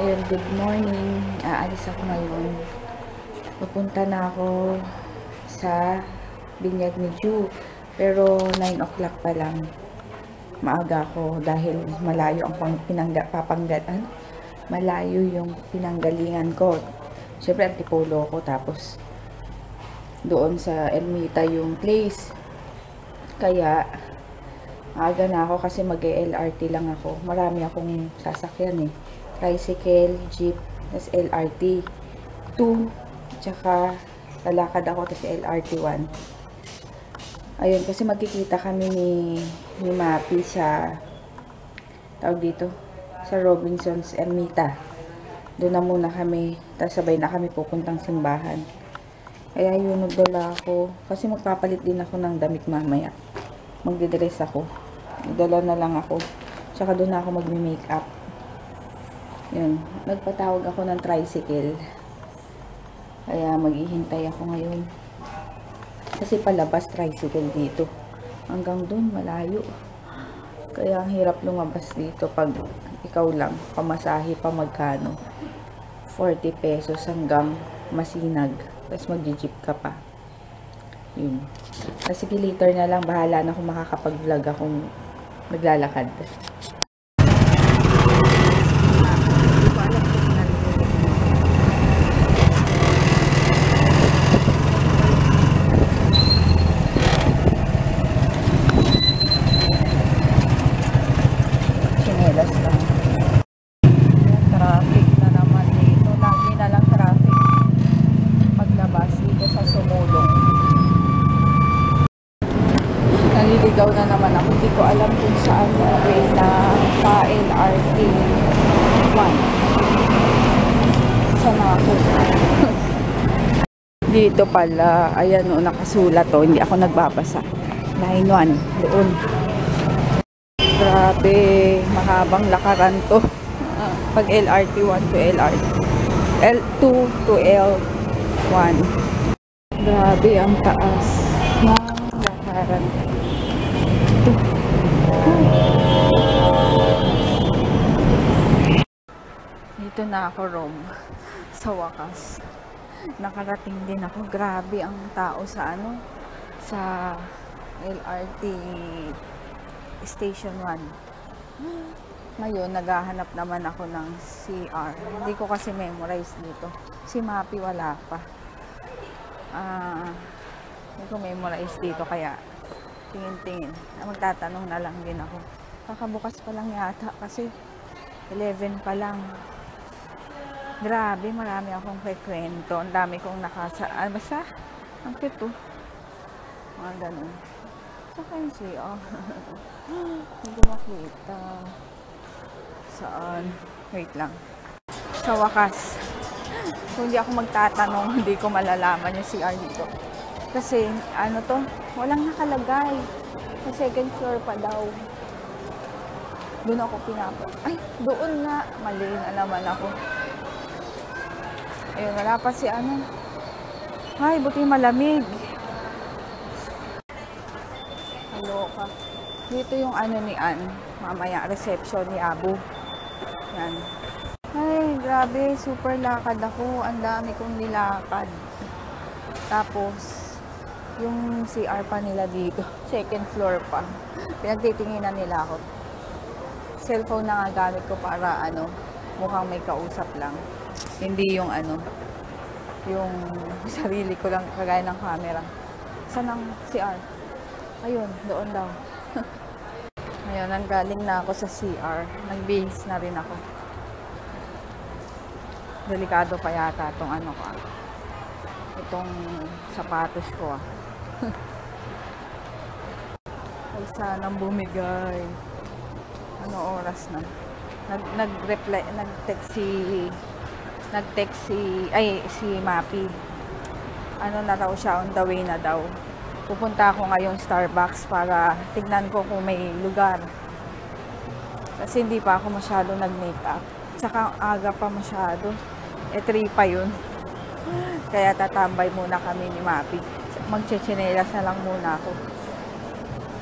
Ayun, good morning. Aalis ako ngayon. Pupunta na ako sa binyag ni Ju. Pero 9 o'clock pa lang. Maaga ako dahil malayo ang malayo yung pinanggalingan ko. Siyempre, Antipolo ko. Tapos, doon sa Ermita yung place. Kaya, maaga na ako kasi mag-LRT lang ako. Marami akong sasakyan eh. Tricycle, jeep, tas LRT 2, tsaka lalakad ako tas LRT 1. Ayun, kasi magkikita kami ni Mapi sa tawag dito, sa Robinsons Ermita. Doon na muna kami, tas sabay na kami pupuntang simbahan. Kaya yun, nagdala ako kasi magpapalit din ako ng damit mamaya. Magdidress ako, nagdala na lang ako, tsaka doon na ako magme-makeup. Yun, nagpatawag ako ng tricycle. Kaya maghihintay ako ngayon. Kasi palabas tricycle dito. Hanggang doon, malayo. Kaya ang hirap lumabas dito pag ikaw lang. Pamasahe pa magkano. 40 pesos hanggang Masinag. Tapos magji-jeep ka pa. Yun. Kasi later na lang, bahala na kung makakapag-vlog akong naglalakad. Naliligaw na naman ako. Hindi ko alam kung saan yung way na pa-LRT 1. Saan ako? Dito pala. Ayan o, nakasulat o. Hindi ako nagbabasa. Line 1. Doon. Grabe. Mahabang lakaran to. Pag LRT 1 to LRT. L2 to L1. Grabe ang taas ng lakaran. Dito na ako, Rome. Sa wakas. Nakarating din ako. Grabe ang tao sa sa LRT Station 1. Ngayon, naghahanap naman ako ng CR. Hindi ko kasi memorize dito. Si Mapi wala pa. Hindi ko memorize dito kaya tingin-tingin. Magtatanong na lang din ako. Kakabukas pa lang yata kasi 11 pa lang. Grabe, marami akong kwento. Ang dami kong basta, ang cute to. Mga ganun. Saka yung CR. Hindi ko makita. Saan? Wait lang. Sa wakas. Kung hindi ako magtatanong, hindi ko malalaman yung CR dito. Kasi, walang nakalagay. Sa second floor pa daw. Doon ako ay, doon nga. Mali na naman ako. Ayun, wala pa si Ay, buti malamig. Kaloka. Dito yung ni Ann. Mamaya, reception ni Abu. Yan. Ay, grabe. Super lakad ako. Ang dami kong nilakad. Tapos, yung CR pa nila dito. Second floor pa. Pinagtitinginan nila ako. Cellphone na nga gamit ko para mukhang may kausap lang. Hindi yung yung sarili ko lang kagaya ng camera. Saan ang CR? Ayun, doon daw. Ayun, nanggaling na ako sa CR. Nag-base na rin ako. Delikado pa yata itong itong sapatos ko Ay, sanang bumigay. Ano oras na? Nag-text si Mapi. Na raw siya, on the way na daw. Pupunta ako ngayong Starbucks para tignan ko kung may lugar. Kasi hindi pa ako masyado nag-makeup. Tsaka aga pa masyado. 3 pa yun. Kaya tatambay muna kami ni Mapi. Magchichinelas na lang muna ako.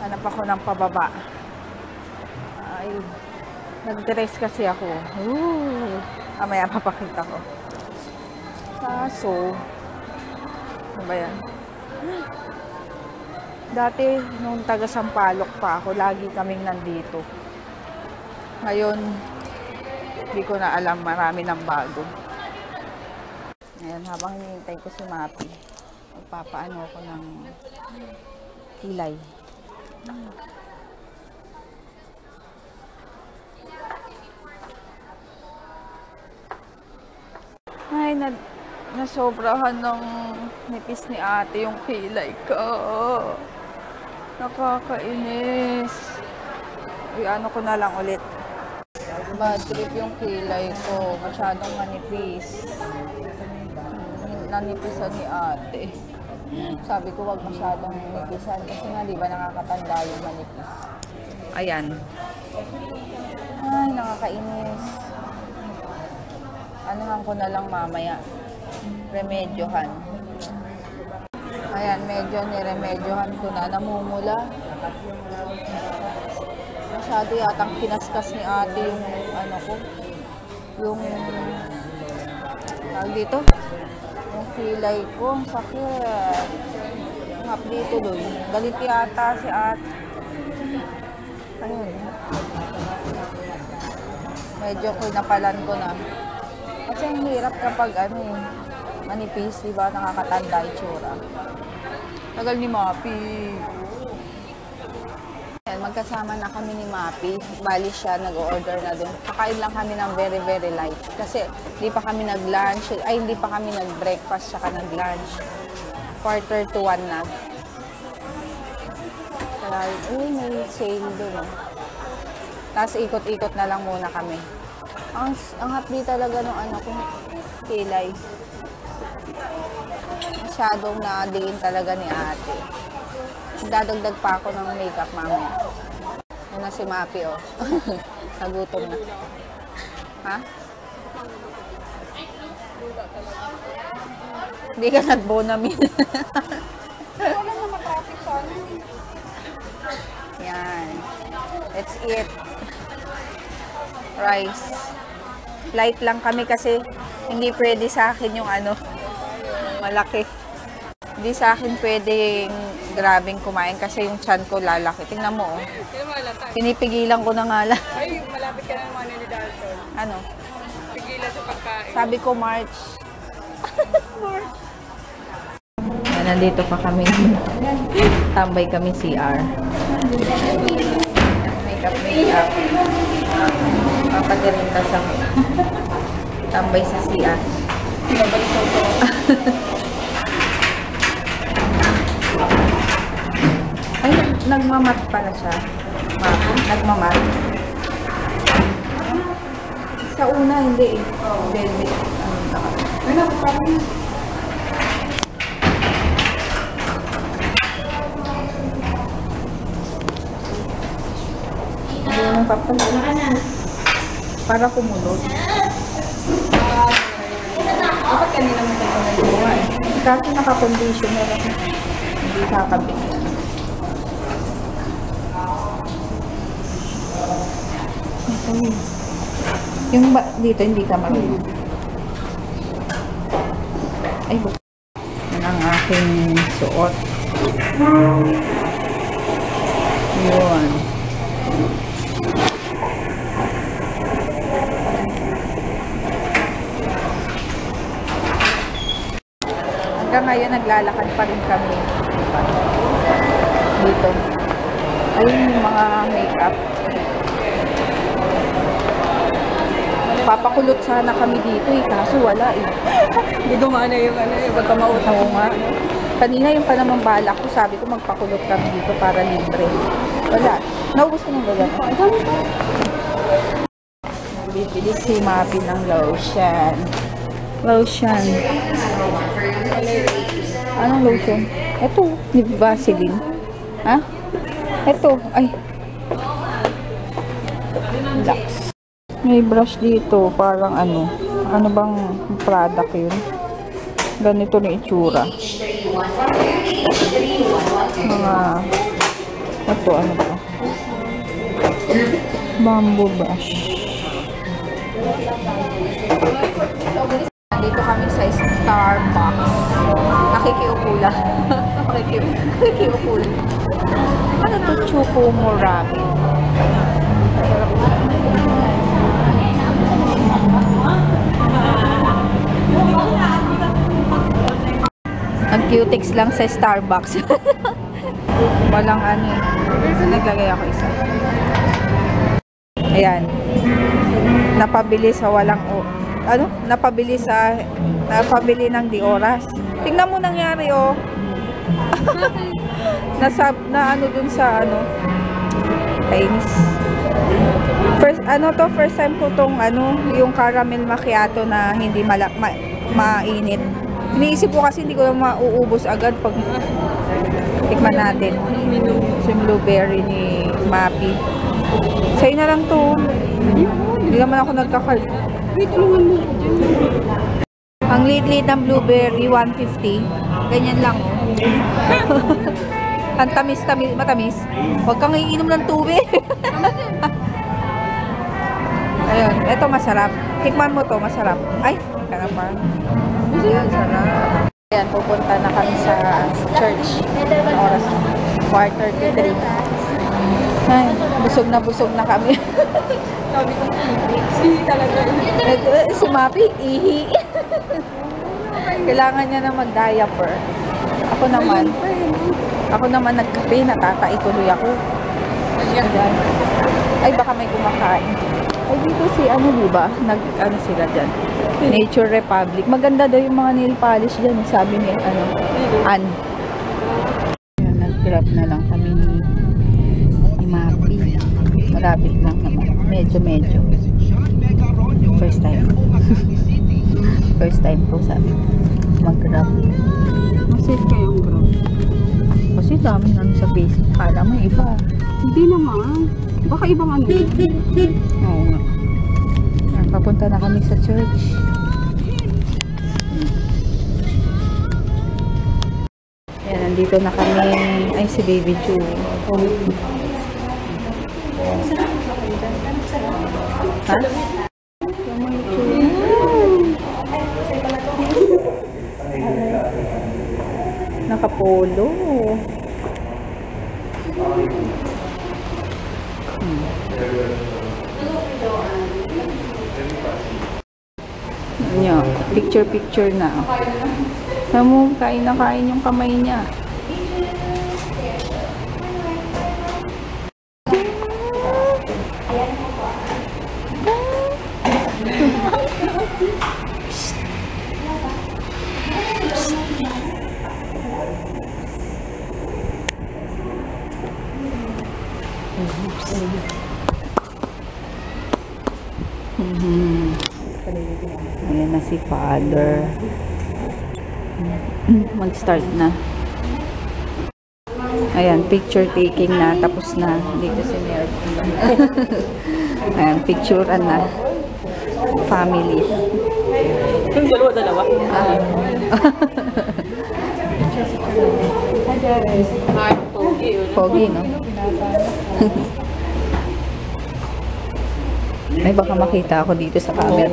Hanap ako ng pababa. Ay, nag-dress kasi ako. Mamaya papakita ko. Kaso, ano ba yan? Dati, nung taga Sampaloc pa ako, lagi kaming nandito. Ngayon, hindi ko na alam, marami ng bago. Ngayon, habang hinihintay ko si Mapi, magpapaano ko ng kilay. Ay, nasobrahan ng nipis ni ate yung kilay ko. Nakakainis. Uy, ano ko na lang ulit. Bad trip yung kilay ko. Masyadong manipis. Nanipisan ni ate. Sabi ko wag masyadong nipisan kasi nga di ba nakakatanda yung manipis. Ayan. Ay, nakakainis. Anuhan ko na lang mamaya. Remedyohan. Ayan, medyo niremedyohan ko na. Namumula. Masyado yatang kinaskas ni ate yung ano ko. Yung tawag dito. Yung kilay ko. Ang sakit. Hap dito doon. Galit yata si ate. Ayun. Medyo kinapalan ko na. Kasi ang hirap kapag manipis, di ba? Nakakatanda itsura. Tagal ni Mapi. Ayan, magkasama na kami ni Mapi. Bali siya, nag-order na doon. Kakain lang kami ng very, very light. Kasi hindi pa kami nag-lunch. Ay, hindi pa kami nag-breakfast, saka nag-lunch. 1:45 na. Kaya, may sale doon. Tapos ikot-ikot na lang muna kami. Ang hapdi talaga nung kong kilay. Masyadong nakadiin talaga ni ate. Dadagdag pa ako ng makeup mamaya. Yan na si Mapi, oh. Nagutom na. Ha? Hindi ka nag-bonamin. Wala na matraffic sa ano. Yan. Let's eat. Rice. Light lang kami kasi hindi pwede sa akin yung malaki. Hindi sa akin pwedeng grabing kumain kasi yung tiyan ko lalaki. Tingnan mo, oh. Pinipigilan ko na nga lang. Ay, malapit ka na naman ni Dalton. Ano? Pigilan sa pagkain. Sabi ko March. Nandito pa kami. Tambay kami CR. Makeup. Papadirinta sa tambay sa CR. Ay, nagmamat pala siya. Nagmamat. Sa una, hindi eh. Velvet. Ano pa rin? Hindi nang papal. Para kumulot. Dapat kanina mo tayo nagawa eh. Kasi naka-conditioner ako. Hindi kakabit. Okay. Yung dito hindi ka marunong. Ay, yan ang aking suot. Yun. Hanggang ngayon, naglalakad pa rin kami. Dito. Ayun yung mga makeup. Papakulot sana kami dito eh, kaso wala eh. Hindi gumana yung pagkamautang Oo nga. Kanina yung panamambala ko, sabi ko magpakulot kami dito para libre. Wala. Naubos ko ng gagano. Bibili si Mapi ng lotion. Lotion. Anong lotion? Ito, ni Vaseline. Ha? Ito, ay. Lux. May brush dito, parang ano bang product yun? Ganito na itsura. Mga, ito, ano ba? Bamboo brush. lang. Pakikiupo lang. Ano to? Chukumo ramen. Ang cutex lang sa Starbucks. Walang ano eh. Naglagay ako isa. Ayan. Napabili sa walang napabili ng di oras. Tingnan mo nangyari oh. na ano dun sa ano. Kainis. First time ko tong yung caramel macchiato na hindi mainit. Iniisip ko kasi hindi ko lang mauubos agad pag tikman natin. Yung blueberry ni Mappy. Sa'yo na lang to. Hindi naman ako nagka-card. Wait, tulungan mo. Ang liit-liit ng blueberry, 150. Ganyan lang. Ang tamis-tamis, matamis. Huwag kang iinom ng tubig. Ayun, eto masarap. Tikman mo to, masarap. Ay, kanaman. Ayan, sarap. Ayan, pupunta na kami sa church. Oras 4:33. Ay, busog na kami. Sabi ko, talaga. Si Mappy, ihi. Kailangan niya na mag-diaper. Ako naman nagkape, natatai tuloy ako. Ayan. Ay, baka may kumakain. Ay, dito si diba? Sila dyan. Nature Republic. Maganda daw yung mga nail polish dyan. Sabi ni, Ann. Ayan, nag-grab na lang kami ni Mappy. Malapit lang naman. Medyo. First time. First time ko sabi. Mag-grab. Masave kayong grab. Kasi dami namin sa Facebook. Kala mo iba. Hindi naman. Baka ibang ano. Oo nga. Ayan, papunta na kami sa church. Ayan, nandito na kami. Ay, si Baby Ju. Ha? Nakapolo. Ano, picture na. Alam mo, kain na kain yung kamay niya. Ayan na si Father. Mag-start na. Ayan, picture taking na. Tapos na. Dito si Nerd. Ayan, picturean na. Family. Yung dalawa? Pogi, no? Ay, baka makita ako dito sa camera.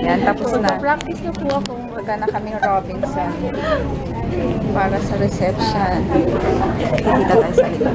Yan, tapos na. Practice na po ako. Punta na kami Robinson para sa reception. Kita tayo sa likod.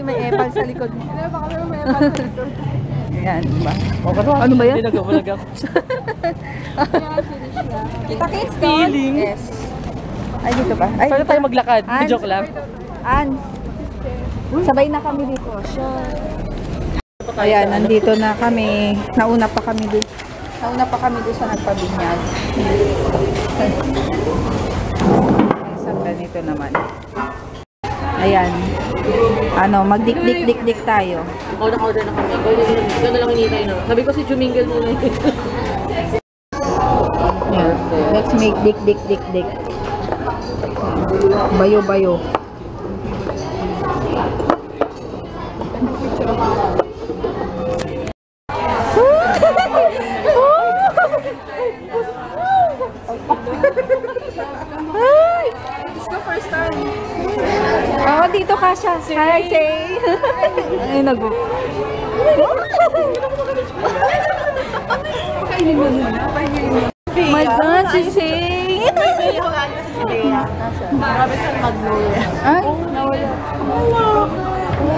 May epal sa likod mo. Ayan, ba? Ano ba yan? Kita-kits doon? Yes. Ay, dito ba? Ay, Paano tayo maglakad? Ann, Joke lang. Ann, sabay na kami dito. Ayan, nandito na kami. Nauna pa kami doon sa nagpabinyag. Isang ganito naman. Ayan. Magdik-dik-dik-dik tayo. Order na kami. Ikaw na lang hinihintay na. Sabi ko si Jumingle muna. Ayan. Let's make dik-dik-dik-dik. Bayo-bayo. siya. Hi, Shay. Ay, nag- Pakainin mo muna. My God, si Shay. May hulaan kasi si Bea. Grabe sa Magnolia. Ay, nawala.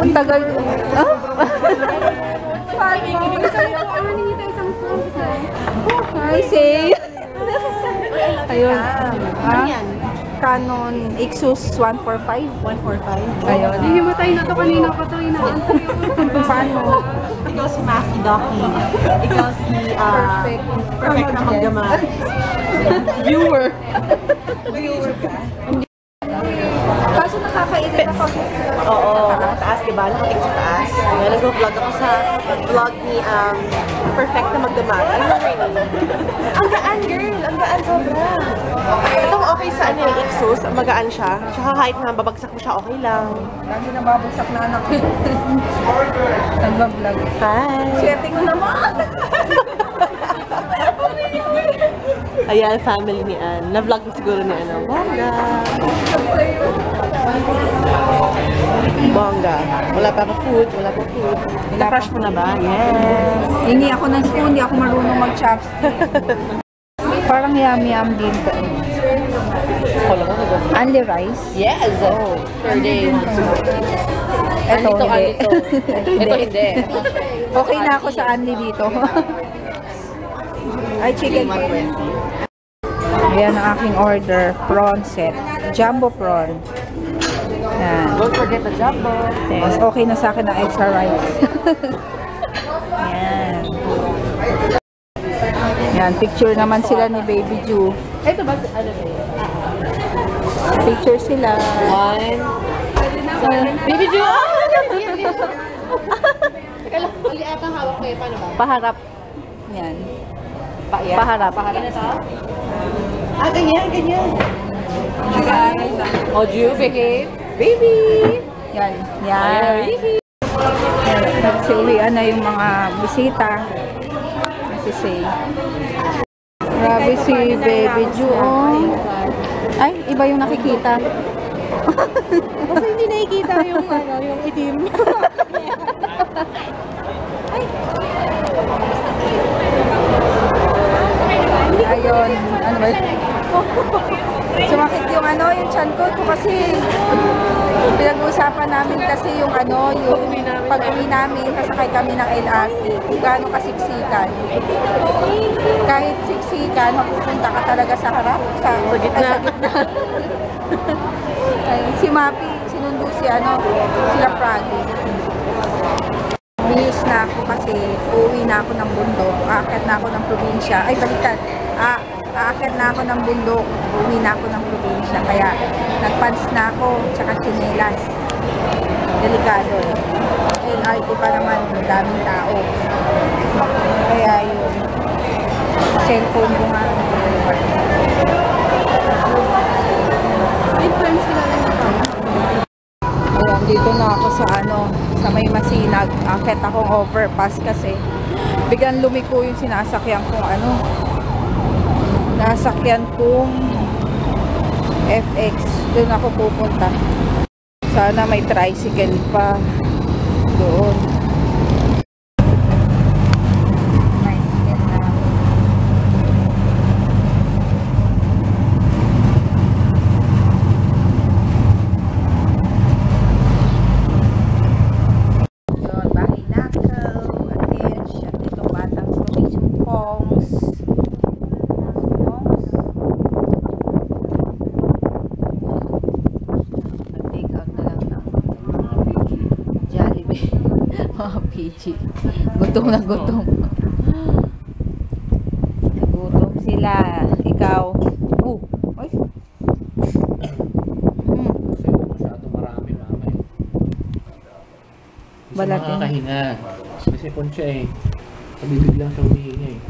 Ang tagal. Ah? Hi, Shay. Ayun. Ano yan? Canon Exus 145. 145. Ayun. Hihimatay na to kanina pa to inaantay ko. Paano? Ikaw si Mafi Doki. Ikaw si perfect na magdamag. Viewer. Viewer ka? Kaso nakakainit ako. Oo, taas, diba? Nakatik sa taas. Kaya nag-vlog ako sa vlog ni Perfect na magdamag. Ano na rin? Ang gaan, girl. Ang gaan sobra. Itong okay sa ano yung Exos. Magaan siya. Tsaka kahit na babagsak mo siya, okay lang. Lagi na babagsak na anak ko. Nagbablog. Hi! Swerte ko naman. Ayan, family ni Ann. Na-vlog mo siguro ni Ann. Bongga! Bongga. Wala pa food. Na-crush mo na ba? Yes! Hingi ako ng spoon, di ako marunong mag-chopstick. Parang yum-yum din to. Only rice? Yes! Oh, third day. Ito, hindi. Ito hindi. Okay na ako sa only dito. Ay, chicken. Ayan ang aking order. Prawn set. Jumbo prawn. Yan. Don't forget the jumbo. Yes, okay na sa akin ang extra rice. Yan. Yan, picture naman sila ni Baby Ju. Ito ba? Ano ba yun? Picture sila. One. Baby Ju! Teka lang, mali ata hawak ko eh. Paano ba? Paharap. Yan. Payan? Paharap. Ganyan. Oh, Ju, behave. Baby! Yan. Yan. Nagsiuwian na yung mga bisita. Si Say. Grabe si Baby Ju. Oh. Ay, iba yung nakikita. Kasi hindi nakikita yung yung itim. Ayun. Ano ba? Sumakit yung yung chan ko kasi pinag-usapan namin kasi yung yung pag-uwi namin, kasakay kami ng LRT, kung gaano kasiksikan. Kahit siksikan, mapupunta ka talaga sa harap, sa gitna. Sa gitna. Ay, si Mapi, sinundo sila Froggy. Bilis na ako kasi uuwi na ako ng bundok, aakyat na ako ng probinsya. Ay, baliktad. Aakyat na ako ng bundok, uuwi na ako ng probinsya. Kaya nagpants na ako, tsaka tsinelas. Delikado. LRT pa naman, daming tao. Kaya yun. Cellphone ko nga. May friends ka lang na pa. Ayan, dito na ako sa sa may Masinag. Akit akong overpass kasi biglang lumiko yung sinasakyan kong nasakyan kong FX. Doon ako pupunta. Sana may tricycle pa doon. PG. Gutom na gutom. Gutom sila. Ikaw. Ay. Kasi masyadong marami mama eh. Kasi Balatin. makakahinga. Kasi pon siya eh. Pabibig lang siya humihinga eh.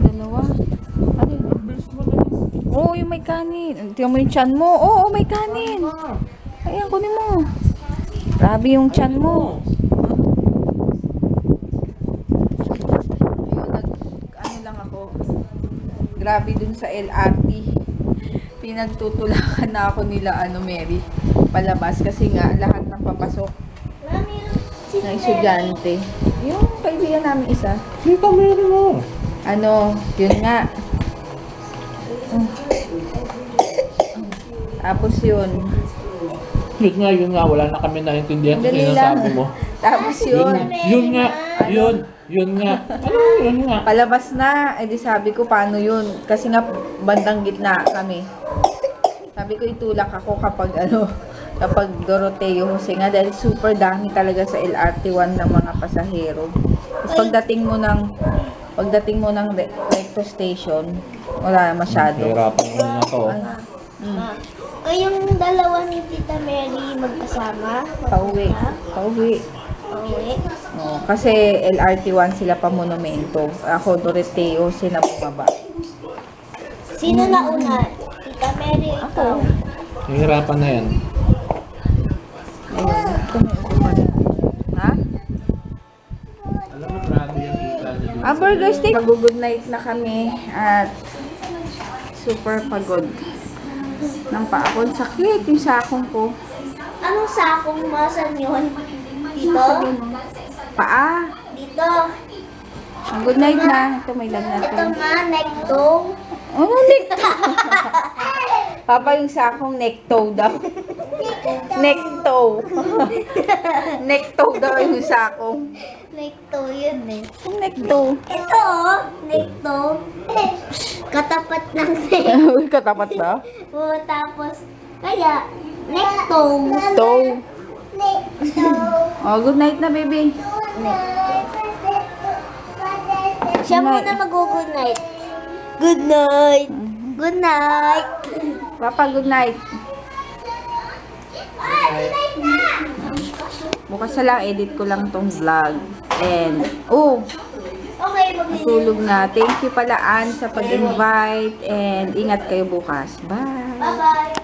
Dalawa. Ano yun? Oo, yung may kanin. Tingnan mo yung tiyan mo. Oo, may kanin. Ayan, kunin mo. Grabe yung tiyan mo. Ayun, lang ako. Grabe dun sa LRT. pinagtutulakan na ako nila, Mary, palabas. Kasi nga, lahat ng papasok ng estudyante. Yung kaibigan namin isa. Sita Mary mo. Yun nga. Tapos yun. Yun nga, wala na kami naintindihan sa Dali sinasabi lang. mo. Tapos yun. Yun nga. Yun nga. Yun nga. Palabas na. Eh di sabi ko, paano yun? Kasi nga, bandang gitna kami. Sabi ko, itulak ako kapag kapag Doroteo Jose nga. Dahil super dami talaga sa LRT1 ng mga pasahero. Tapos pagdating mo ng Recto Station, wala masyado. Hirapan mo na to. Kayong dalawa ni Tita Mary magkasama? Pauwi. Pauwi. Kasi LRT1 sila pa monumento. Ako, Doroteo, sila bumaba. Sino na una? Tita Mary o ikaw? Hirapan na yan. Ayun. Ito may upuan. Ha? Alam mo, grabe yung kita niya. Burger steak. Mag-good night na kami at super pagod. Nang paakon, sakit yung sakong ko. Anong sakong masan yun? Dito? Paa. Dito? Good night na. Ito may lagnat. Ito nga, nekto. Nekto? Papa, yung sakong nekto daw. Nekto. Nekto daw yung sakong. Nekto yun eh. Yung nekto. Ito oh, nekto. Katapat ng Uy, katapat ba? Tapos, kaya, nekto. Nekto. Oh, good night na, baby. Siya muna mag-good night. Good night. Good night. Papa, good night. Bukas na lang, edit ko lang tong vlog. And, Okay, mag-good tulog na. Thank you pala, Ann, sa pag-invite. And, ingat kayo bukas. Bye! Bye-bye.